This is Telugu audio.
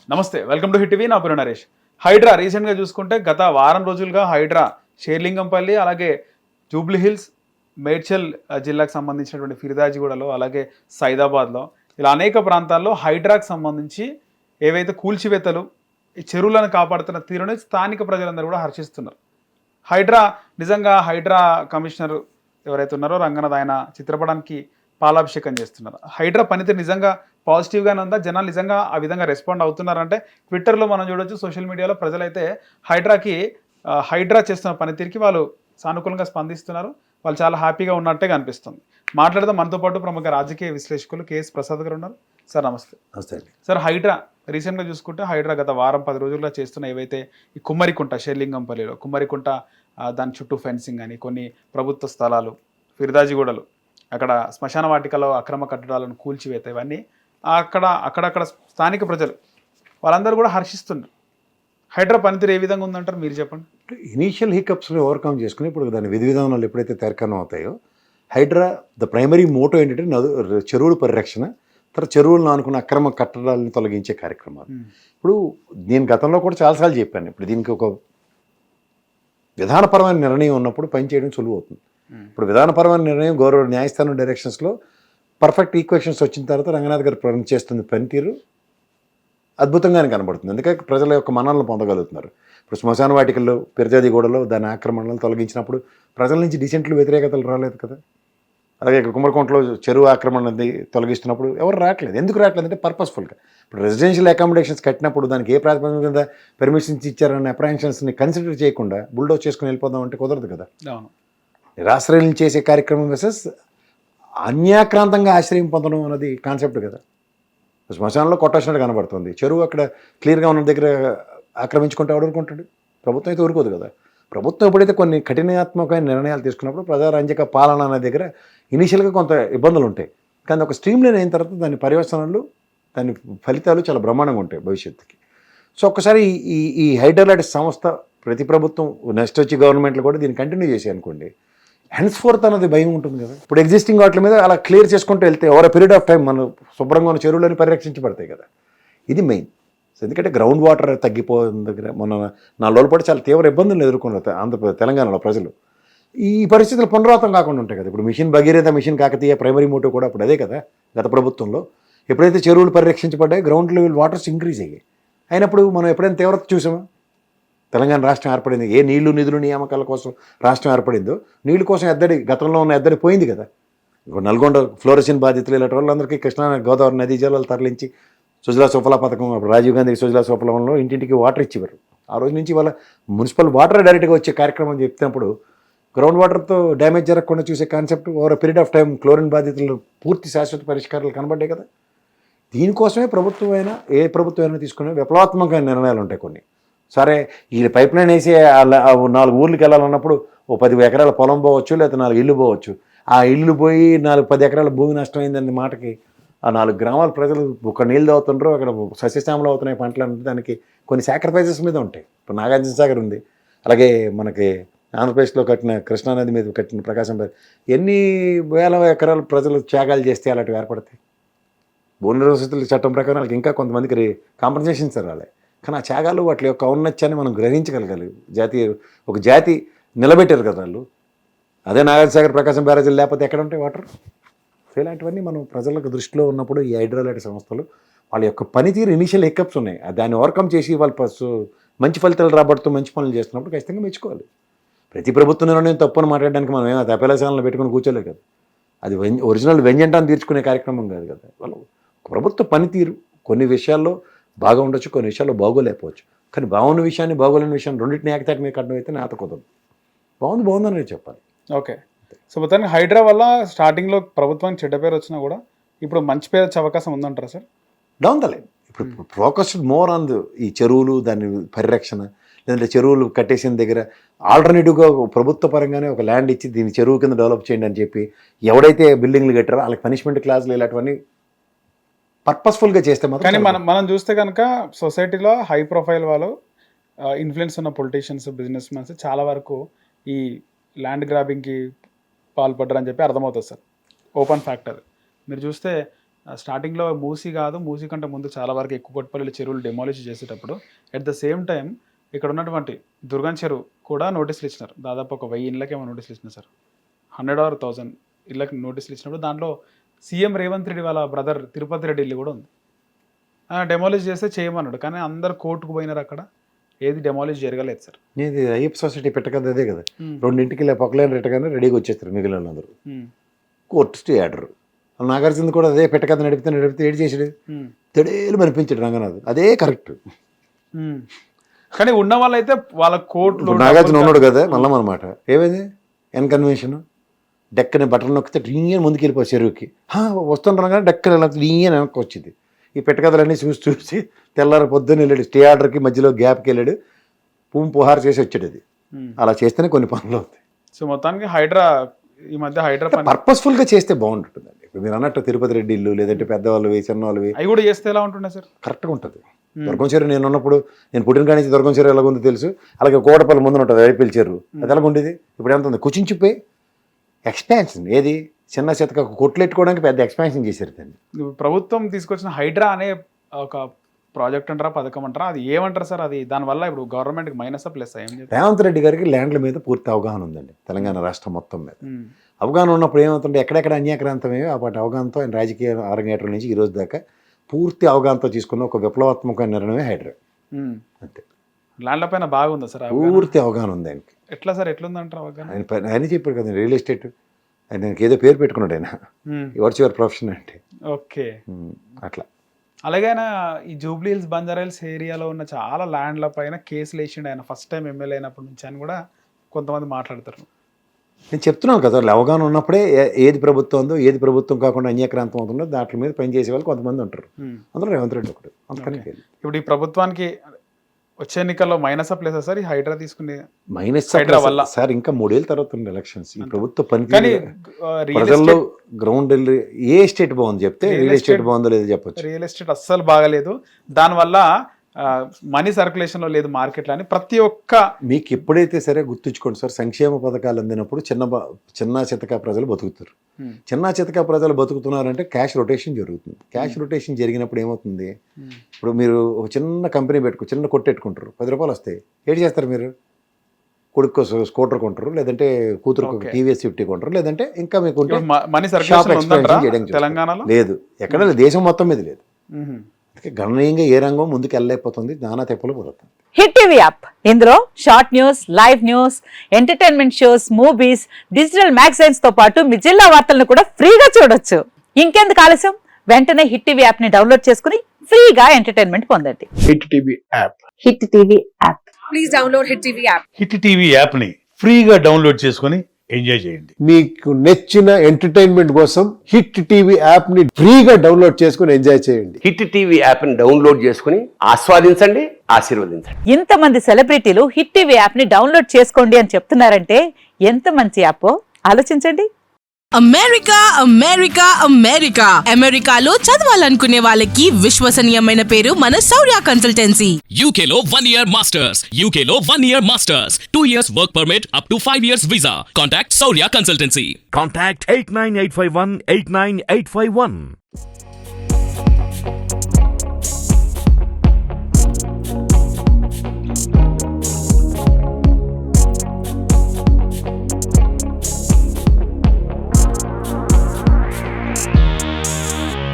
నమస్తే, వెల్కమ్ టు హిట్ టీవీ. నా పేరు నరేష్. హైడ్రా రీసెంట్గా చూసుకుంటే గత వారం రోజులుగా హైడ్రా షేర్లింగంపల్లి, అలాగే జూబ్లీ హిల్స్, మేడ్చల్ జిల్లాకు సంబంధించినటువంటి ఫిర్యాదిగూడలో, అలాగే సైదాబాద్లో, ఇలా అనేక ప్రాంతాల్లో హైడ్రాకు సంబంధించి ఏవైతే కూల్చివేతలు, ఈ చెరువులను కాపాడుతున్న తీరుని స్థానిక ప్రజలందరూ కూడా హర్షిస్తున్నారు. హైడ్రా నిజంగా హైడ్రా కమిషనర్ ఎవరైతే ఉన్నారో రంగనాథ్, ఆయన చిత్రపటానికి పాలాభిషేకం చేస్తున్నారు. హైడ్రా పనితీరు నిజంగా పాజిటివ్గానే ఉందా? జనాలు నిజంగా ఆ విధంగా రెస్పాండ్ అవుతున్నారంటే ట్విట్టర్లో మనం చూడొచ్చు, సోషల్ మీడియాలో ప్రజలైతే హైడ్రా చేస్తున్న పనితీరుకి వాళ్ళు సానుకూలంగా స్పందిస్తున్నారు. వాళ్ళు చాలా హ్యాపీగా ఉన్నట్టే కనిపిస్తుంది. మాట్లాడదాం. మనతో పాటు ప్రముఖ రాజకీయ విశ్లేషకులు కేఎస్ ప్రసాద్ గారు ఉన్నారు. సార్ నమస్తే. నమస్తే అండి. సార్, హైడ్రా రీసెంట్గా చూసుకుంటే హైడ్రా గత వారం 10 రోజులుగా చేస్తున్న ఏవైతే ఈ కుమ్మరికుంట, షేర్లింగంపల్లిలో కుమ్మరికుంట, దాని చుట్టూ ఫెన్సింగ్ అని, కొన్ని ప్రభుత్వ స్థలాలు, ఫిర్యాదిగూడలు, అక్కడ శ్మశాన వాటికలో అక్రమ కట్టడాలను కూల్చివేత, ఇవన్నీ అక్కడక్కడ స్థానిక ప్రజలు వాళ్ళందరూ కూడా హర్షిస్తున్నారు. హైడ్రా పనితీరు ఏ విధంగా ఉందంటారు, మీరు చెప్పండి. ఇనీషియల్ హికప్స్ని ఓవర్కమ్ చేసుకుని ఇప్పుడు దాని విధి విధానాలు ఎప్పుడైతే తెరకనం అవుతాయో, హైడ్రా ద ప్రైమరీ మోటో ఏంటంటే చెరువుల పరిరక్షణ, తర్వాత చెరువులను ఆనుకున్న అక్రమ కట్టడాలను తొలగించే కార్యక్రమాలు. ఇప్పుడు నేను గతంలో కూడా చాలాసార్లు చెప్పాను, ఇప్పుడు దీనికి ఒక విధానపరమైన నిర్ణయం ఉన్నప్పుడు పనిచేయడం సులువు అవుతుంది. ఇప్పుడు విధానపరమైన నిర్ణయం గౌరవ న్యాయస్థానం డైరెక్షన్స్లో పర్ఫెక్ట్ ఈక్వేషన్స్ వచ్చిన తర్వాత రంగనాథ్ గారు చేస్తున్న పనితీరు అద్భుతంగానే కనబడుతుంది. అందుకే ప్రజల యొక్క మన్ననలు పొందగలుగుతున్నారు. ఇప్పుడు శ్మశాన వాటికల్లో, ఫిర్యాదిగూడలో దాని ఆక్రమణలను తొలగించినప్పుడు ప్రజల నుంచి డీసెంట్లు వ్యతిరేకతలు రాలేదు కదా. అలాగే ఇక్కడ కుమ్మరికుంటలో చెరువు ఆక్రమణది తొలగిస్తున్నప్పుడు ఎవరు రావట్లేదు. ఎందుకు రావట్లేదు అంటే పర్పస్ఫుల్గా ఇప్పుడు రెసిడెన్షియల్ అకామిడేషన్స్ కట్టినప్పుడు దానికి ఏ ప్రాతిపదిక మీద పర్మిషన్స్ ఇచ్చారన్న అప్రహెన్షన్స్ని కన్సిడర్ చేయకుండా బుల్డోజ్ చేసుకుని వెళ్ళిపోదాం అంటే కుదరదు కదా. నిరాశ్రయం చేసే కార్యక్రమం వెసెస్ అన్యాక్రాంతంగా ఆశ్రయం పొందడం అన్నది కాన్సెప్ట్ కదా. శ్మశానంలో కొట్టేసినట్టు కనబడుతుంది, చెరువు అక్కడ క్లియర్గా ఉన్న దగ్గర ఆక్రమించుకుంటే ఎవడుకుంటాడు? ప్రభుత్వం అయితే ఊరుకోదు కదా. ప్రభుత్వం ఎప్పుడైతే కొన్ని కఠినాత్మకమైన నిర్ణయాలు తీసుకున్నప్పుడు ప్రజారంజక పాలన అనే దగ్గర ఇనీషియల్గా కొంత ఇబ్బందులు ఉంటాయి, కానీ ఒక స్ట్రీమ్లైన్ అయిన తర్వాత దాని పర్యవసనాలు, దాని ఫలితాలు చాలా బ్రహ్మాండంగా ఉంటాయి భవిష్యత్తుకి. సో ఒక్కసారి ఈ హైడ్రా లాంటి సంస్థ ప్రతి ప్రభుత్వం నెక్స్ట్ వచ్చి గవర్నమెంట్లు కూడా దీన్ని కంటిన్యూ చేసి అనుకోండి, హెన్స్ ఫోర్త్ అన్నది భయం ఉంటుంది కదా. ఇప్పుడు ఎగ్జిస్టింగ్ వాటి మీద అలా క్లియర్ చేసుకుంటూ వెళ్తే ఓవర్ పీరియడ్ ఆఫ్ టైం మనం శుభ్రంగా ఉన్న చెరువులని పరిరక్షించబడతాయి కదా. ఇది మెయిన్. సో ఎందుకంటే గ్రౌండ్ వాటర్ తగ్గిపోయిన దగ్గర మొన్న 4 రోజుల పాటు చాలా తీవ్ర ఇబ్బందులు ఎదుర్కొన్నారు తెలంగాణలో ప్రజలు. ఈ పరిస్థితులు పునరావృతం కాకుండా ఉంటాయి కదా. ఇప్పుడు mission Bhagiratha, mission Kakatiya primary motto కూడా అప్పుడు అదే కదా. గత ప్రభుత్వంలో ఎప్పుడైతే చెరువులు పరిరక్షించబడ్డాయి, గ్రౌండ్ లెవెల్ వాటర్స్ ఇంక్రీజ్ అయ్యాయి. అయినప్పుడు మనం ఎప్పుడైనా తీవ్రత చూసామా? తెలంగాణ రాష్ట్రం ఏర్పడింది ఏ నీళ్లు నిధులు నియామకాల కోసం రాష్ట్రం ఏర్పడిందో, నీళ్ళ కోసం గతంలో ఉన్న ఎద్దడి పోయింది కదా. ఇప్పుడు నల్గొండ ఫ్లోరసిన్ బాధితులు ఇలాంటి వాళ్ళందరికీ కృష్ణా గోదావరి నదీ జలాలు తరలించి సుజలా సుఫలా పథకం, రాజీవ్ గాంధీ సుజలా సుఫలంలో ఇంటింటికి వాటర్ ఇచ్చేవారు. ఆ రోజు నుంచి వాళ్ళ మున్సిపల్ వాటర్ డైరెక్ట్గా వచ్చే కార్యక్రమం చెప్తున్నప్పుడు గ్రౌండ్ వాటర్తో డ్యామేజ్ జరగకుండా చూసే concept over period of time chlorine బాధితులు పూర్తి శాశ్వత పరిష్కారాలు కనబడ్డాయి కదా. దీనికోసమే ఏ ప్రభుత్వం అయినా తీసుకునే విప్లవాత్మకమైన నిర్ణయాలు ఉంటాయి కొన్ని. సరే, ఈ పైప్ లైన్ వేసి 4 ఊర్లకు వెళ్ళాలన్నప్పుడు 10 ఎకరాల పొలం పోవచ్చు, లేకపోతే 4 ఇళ్ళు పోవచ్చు. ఆ ఇల్లు పోయి 10 ఎకరాల భూమి నష్టం అయిందనే మాటకి ఆ 4 గ్రామాల ప్రజలు ఒక నీళ్ళు తాగుతుండ్రో, అక్కడ సస్యశ్యామలు అవుతున్నాయి పంటలు అంటే దానికి కొన్ని సాక్రిఫైసెస్ మీద ఉంటాయి. ఇప్పుడు నాగార్జున సాగర్ ఉంది, అలాగే మనకి ఆంధ్రప్రదేశ్లో కట్టిన కృష్ణానది మీద కట్టిన ప్రకాశం ఎన్ని వేల ఎకరాలు ప్రజలు త్యాగాలు చేస్తే అలాంటివి ఏర్పడతాయి. భూమి నిర్వసితుల చట్టం ప్రకారం వాళ్ళకి ఇంకా కొంతమందికి కాంపన్సేషన్స్ రాలే. కానీ ఆ త్యాగాలు వాటి యొక్క ఔన్నత్యాన్ని మనం గ్రహించగలగాలి. ఒక జాతి నిలబెట్టారు కదా వాళ్ళు. అదే నాగార్జున సాగర్, ప్రకాశం బ్యారేజీలు లేకపోతే ఎక్కడ ఉంటాయి వాటర్? సో ఇలాంటివన్నీ మనం ప్రజలకు దృష్టిలో ఉన్నప్పుడు ఈ హైడ్రా లాంటి సంస్థలు వాళ్ళ యొక్క పనితీరు ఇనీషియల్ హికప్స్ ఉన్నాయి, దాన్ని ఓవర్కమ్ చేసి వాళ్ళు మంచి ఫలితాలు రాబడుతూ మంచి పనులు చేస్తున్నప్పుడు ఖచ్చితంగా మెచ్చుకోవాలి. ప్రతి ప్రభుత్వ నిర్ణయం తప్పుని మాట్లాడడానికి మనం ఏమైనా తపేలశాలను పెట్టుకుని కూర్చోలేదు కదా. అది ఒరిజినల్ వ్యంజంటాన్ని తీర్చుకునే కార్యక్రమం కాదు కదా. వాళ్ళు ప్రభుత్వ పనితీరు కొన్ని విషయాల్లో బాగా ఉండొచ్చు, కొన్ని విషయాల్లో బాగోలేకపోవచ్చు. కానీ బాగున్న విషయాన్ని, బాగోలేని విషయాన్ని రెండింటిని ఏకతాటి మీద కట్టడం అయితే నేత కుదరదు. బాగుందని చెప్పాలి. ఓకే. సో మొత్తానికి హైడ్రా వల్ల స్టార్టింగ్లో ప్రభుత్వానికి చెడ్డ పేరు వచ్చినా కూడా ఇప్పుడు మంచి పేరు వచ్చే అవకాశం ఉందంటారా సార్? డౌన్ ద లైన్ ఇప్పుడు ఫోకస్డ్ మోర్ ఆన్ ఈ చెరువులు, దాని పరిరక్షణ, లేదంటే చెరువులు కట్టేసిన దగ్గర ఆల్టర్నేటివ్గా ప్రభుత్వ పరంగానే ఒక ల్యాండ్ ఇచ్చి దీన్ని చెరువు కింద డెవలప్ చేయండి అని చెప్పి ఎవడైతే బిల్డింగ్లు కట్టారో వాళ్ళకి పనిష్మెంట్ క్లాసులు ఇలాంటివన్నీ పర్పస్ఫుల్గా చేస్తే మాత్రం. కానీ మనం చూస్తే కనుక సొసైటీలో హై ప్రొఫైల్ వాళ్ళు, ఇన్ఫ్లుయెన్స్ ఉన్న పొలిటీషియన్స్, బిజినెస్ మ్యాన్స్ చాలా వరకు ఈ ల్యాండ్ గ్రాబింగ్కి పాల్పడ్డారని చెప్పి అర్థమవుతుంది సార్. Open factor. మీరు చూస్తే స్టార్టింగ్లో మూసీ కాదు, మూసీ కంటే ముందు చాలా వరకు ఎక్కువ కొట్టపల్లి చెరువులు డెమాలిష్ చేసేటప్పుడు ఎట్ ద సేమ్ టైం ఇక్కడ ఉన్నటువంటి దుర్గం చెరువు కూడా నోటీసులు ఇచ్చినారు. దాదాపు ఒక 1000 ఇళ్ళకి ఏమో నోటీసులు ఇచ్చినారు సార్. 100 or 1000 ఇళ్ళకి నోటీసులు ఇచ్చినప్పుడు దాంట్లో సీఎం రేవంత్ రెడ్డి వాళ్ళ బ్రదర్ తిరుపతి రెడ్డి ఇల్లు కూడా ఉంది. డెమాలిష్ చేస్తే చేయమన్నాడు, కానీ అందరు కోర్టుకు పోయినారు, అక్కడ ఏది డెమాలిష్ జరగలేదు సార్. ఇది అయ్యప్ప సొసైటీ పెట్టకదా అదే కదా, 2ంటికి పక్కలేని రెట్టగానే రెడీగా వచ్చేస్తారు మిగిలిన అందరూ. Court stay order. నాగార్జున కూడా అదే పెట్టకథ నడిపితే ఏడు చేసాడు, తెడేలు అనిపించాడు రంగనాథ్, అదే కరెక్ట్. కానీ ఉన్న వాళ్ళైతే వాళ్ళ కోర్టులో నాగార్జున ఉన్నాడు కదా మళ్ళీ అనమాట. ఏమైంది ఎన్ కన్వెన్షన్, డెక్కని బట్టలు నొక్కితే రీయన్ ముందుకు వెళ్ళిపోయి చెరువుకి వస్తుంటాం కానీ డెక్కని రీయన్ వెనక్కి వచ్చింది. ఈ పెట్టకథలన్నీ చూసి తెల్లారి పొద్దున్న వెళ్ళాడు, స్టే ఆర్డర్కి మధ్యలో గ్యాప్కి వెళ్ళాడు, పుహారు చేసి వచ్చాడు. అది అలా చేస్తేనే కొన్ని పనులు అవుతాయి. సో మొత్తానికి హైడ్రా ఈ మధ్య హైడ్రా పర్పస్ఫుల్గా చేస్తే బాగుంటుందండి. ఇప్పుడు మీరు అన్నట్టు తిరుపతి రెడ్డి ఇల్లు లేదంటే పెద్దవాళ్ళవి చిన్న వాళ్ళవి అవి కూడా చేస్తే ఎలా ఉంటుండే సార్? కరెక్ట్గా ఉంటుంది. దుర్గం చెరువు నేను ఉన్నప్పుడు, నేను పుట్టిన కాడి నుంచి దుర్గం చెరువు ఎలాగుందో తెలుసు. అలాగే కోటపల్లి ముందు ఉంటుంది ఐపీఎల్ చెరువు, అది ఎలాగుండేది. ఇప్పుడు ఎంత ఉంది, కుచించిపోయి ఎక్స్పాన్షన్. ఏది చిన్న చెత్తగా కొట్లెట్టుకోవడానికి పెద్ద ఎక్స్పాన్షన్ చేశారు దాన్ని. ప్రభుత్వం తీసుకొచ్చిన హైడ్రా అనే ఒక ప్రాజెక్ట్ అంటారా, పథకం అంటారా, అది ఏమంటారు సార్? అది దానివల్ల ఇప్పుడు గవర్నమెంట్కి మైనస్ ప్లస్ ఏం? రేవంత్ రెడ్డి గారికి ల్యాండ్ల మీద పూర్తి అవగాహన ఉందండి, తెలంగాణ రాష్ట్రం మొత్తం మీద. అవగాహన ఉన్నప్పుడు ఏమవుతుంటే ఎక్కడెక్కడ అన్యాక్రాంతమేవో అప్పటి అవగాహనతో ఆయన రాజకీయ అరంగేట్రం నుంచి ఈ రోజు దాకా పూర్తి అవగాహనతో తీసుకున్న ఒక విప్లవాత్మక నిర్ణయమే హైడ్రా. అంతే. ల్యాండ్ల పైన బాగుందా సార్? పూర్తి అవగాహన ఉంది ఆయనకి. ఎట్లా సార్, ఎట్లుందంటారు అవగాహన? ఆయన చెప్పారు కదా రియల్ ఎస్టేట్, ఆయనకి ఏదో పేరు పెట్టుకున్నాడు ఆయన, వాట్స్ యువర్ ప్రొఫెషన్ అంటే. ఓకే, అట్లా. అలాగే ఆయన ఈ జూబ్లీ హిల్స్ బంజారా హిల్స్ ఏరియాలో ఉన్న చాలా ల్యాండ్ల పైన కేసులు వేసిండు ఆయన ఫస్ట్ టైం ఎమ్మెల్యే అయినప్పటి నుంచి అని కూడా కొంతమంది మాట్లాడతారు. నేను చెప్తున్నాను కదా, అవగాహన ఉన్నప్పుడే ఏది ప్రభుత్వం ఉందో ఏది ప్రభుత్వం కాకుండా అన్యాక్రాంతం అవుతుందో దాంట్లో మీద పనిచేసే వాళ్ళు కొంతమంది ఉంటారు. అందులో రేవంత్ రెడ్డి ఒకటి. అందుకని ఇప్పుడు ఈ ప్రభుత్వానికి వచ్చే ఎన్నికల్లో మైనస్ ప్లేసా సార్ ఈ హైడ్రా తీసుకునే? మైనస్ హైడ్రా వల్ల సార్ ఇంకా 3 ఏళ్ళ తర్వాత ఉన్న ఎలక్షన్స్. ఈ ప్రభుత్వ పని ప్రజల్లో గ్రౌండ్ ఏ ఎస్టేట్ బాగుంది చెప్తే రియల్ ఎస్టేట్ బాగుందో లేదో చెప్పొచ్చు. రియల్ ఎస్టేట్ అస్సలు బాగలేదు, దానివల్ల మనీ సర్క్యులేషన్లో లేదు మార్కెట్లో అని ప్రతి ఒక్క మీకు ఎప్పుడైతే సరే గుర్తుంచుకోండి సార్, సంక్షేమ పథకాలు అందినప్పుడు చిన్న చితకా ప్రజలు బతుకుతారు. చిన్న చితకా ప్రజలు బతుకుతున్నారంటే క్యాష్ రొటేషన్ జరుగుతుంది. క్యాష్ రొటేషన్ జరిగినప్పుడు ఏమవుతుంది, ఇప్పుడు మీరు ఒక చిన్న కంపెనీ చిన్న కొట్టెట్టుకుంటారు, 10 రూపాయలు వస్తాయి. ఏం చేస్తారు మీరు? కొడుకు స్కూటర్ కొంటారు, లేదంటే కూతురు టీవీఎస్ 50 కొంటారు, లేదంటే ఇంకా మీకు మనీ సర్క్యులేషన్ తెలంగాణలో లేదు, ఎక్కడ దేశం మొత్తం మీద లేదు. గణనీయంగా ఏ రంగం ముందుకు వెళ్ళలేకపోతుంది, నానా తెప్పలు పడుతుంది. హిట్ టీవీ యాప్, ఇందులో short news, live news, entertainment shows, movies, digital magazines తో పాటు మీ జిల్లా వార్తలను కూడా ఫ్రీగా చూడొచ్చు. ఇంకెందుకు ఆలస్యం, వెంటనే హిట్ టీవీ యాప్ ని డౌన్లోడ్ చేసుకుని ఫ్రీగా ఎంటర్టైన్మెంట్ పొందండి. Hit TV app, hit TV app, please download hit TV app. Hit TV app ని ఫ్రీగా డౌన్లోడ్ చేసుకుని ఎంజాయ్ చేయండి. మీకు నచ్చిన ఎంటర్టైన్మెంట్ కోసం హిట్ టీవీ యాప్ ని ఫ్రీగా డౌన్లోడ్ చేసుకుని ఎంజాయ్ చేయండి. హిట్ టీవీ యాప్ ని డౌన్లోడ్ చేసుకుని ఆస్వాదించండి, ఆశీర్వదించండి. ఇంతమంది సెలబ్రిటీలు హిట్ టీవీ యాప్ ని డౌన్లోడ్ చేసుకోండి అని చెప్తున్నారంటే ఎంత మంచి యాప్ ఆలోచించండి. అమెరికా అమెరికా అమెరికా అమెరికాలో చదవాలనుకునే వాళ్ళకి విశ్వసనీయమైన పేరు మన శౌర్య కన్సల్టెన్సీ. UK లో 1 year masters, UK లో 1 year masters, 2 years work permit up to 5 years visa. Contact Saurya Consultancy. Contact 89851 89851.